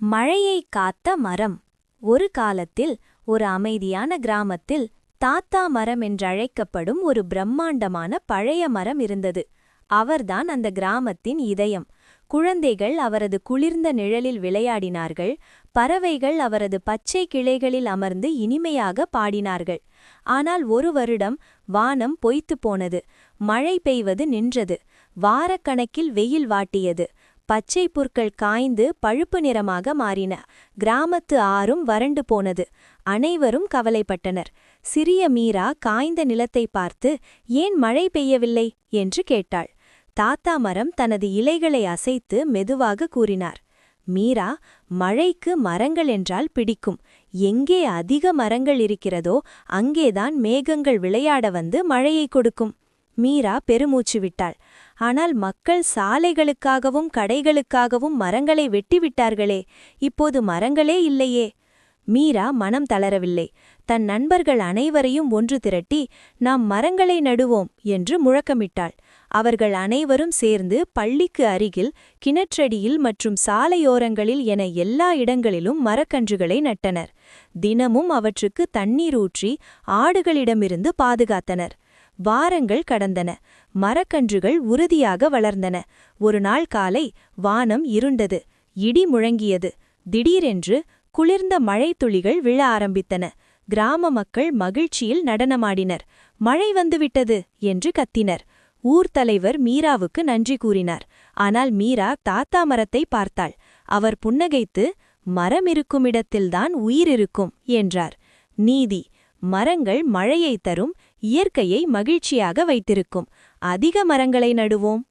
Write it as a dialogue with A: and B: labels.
A: மழையை காத்த மரம். ஒரு காலத்தில் ஒரு அமைதியான கிராமத்தில் தாத்தா மரம் என்றழைக்கப்படும் ஒரு பிரம்மாண்டமான பழைய மரம் இருந்தது. அவர்தான் அந்த கிராமத்தின் இதயம். குழந்தைகள் அவரது குளிர்ந்த நிழலில் விளையாடினார்கள். பறவைகள் அவரது பச்சை கிளைகளில் அமர்ந்து இனிமையாக பாடினார்கள். ஆனால் ஒரு வருடம் வானம் பொய்த்துப் போனது. மழை பெய்வது நின்றது. வாரக்கணக்கில் வெயில் வாட்டியது. பச்சை புற்கள் காய்ந்து பழுப்பு நிறமாக மாறின. கிராமத்து ஆறும் வறண்டு போனது. அனைவரும் கவலைப்பட்டனர். சிறிய மீரா காய்ந்த நிலத்தை பார்த்து, ஏன் மழை பெய்யவில்லை என்று கேட்டாள். தாத்தா மரம் தனது இலைகளை அசைத்து மெதுவாக கூறினார். மீரா, மழைக்கு மரங்கள் என்றால் பிடிக்கும். எங்கே அதிக மரங்கள் இருக்கிறதோ அங்கேதான் மேகங்கள் விளையாட வந்து மழையை கொடுக்கும். மீரா பெருமூச்சு விட்டாள். ஆனால் மக்கள் சாலைகளுக்காகவும் கடைகளுக்காகவும் மரங்களை வெட்டிவிட்டார்களே, இப்போது மரங்களே இல்லையே. மீரா மனம் தளரவில்லை. தன் நண்பர்கள் அனைவரையும் ஒன்று திரட்டி, நாம் மரங்களை நடுவோம் என்று முழக்கமிட்டாள். அவர்கள் அனைவரும் சேர்ந்து பள்ளிக்கு அருகில், கிணற்றடியில் மற்றும் சாலையோரங்களில் என எல்லா இடங்களிலும் மரக்கன்றுகளை நட்டனர். தினமும் அவற்றுக்கு தண்ணீர் ஊற்றி ஆடுகளிடமிருந்து பாதுகாத்தனர். வாரங்கள் கடந்தன. மரக்கன்றுகள் உறுதியாக வளர்ந்தன. ஒரு நாள் காலை வானம் இருண்டது. இடி முழங்கியது. திடீரென்று குளிர்ந்த மழைத்துளிகள் விழ ஆரம்பித்தன. கிராம மக்கள் மகிழ்ச்சியில் நடனமாடினர். மழை வந்துவிட்டது என்று கத்தினர். ஊர் தலைவர் மீராவுக்கு நன்றி கூறினார். ஆனால் மீரா தாத்தா மரத்தை பார்த்தாள். அவர் புன்னகைத்து, மரம் இருக்குமிடத்தில்தான் உயிர் இருக்கும் என்றார். நீதி. மரங்கள் மழையை தரும், இயற்கையை மகிழ்ச்சியாக வைத்திருக்கும். அதிக மரங்களை நடுவோம்.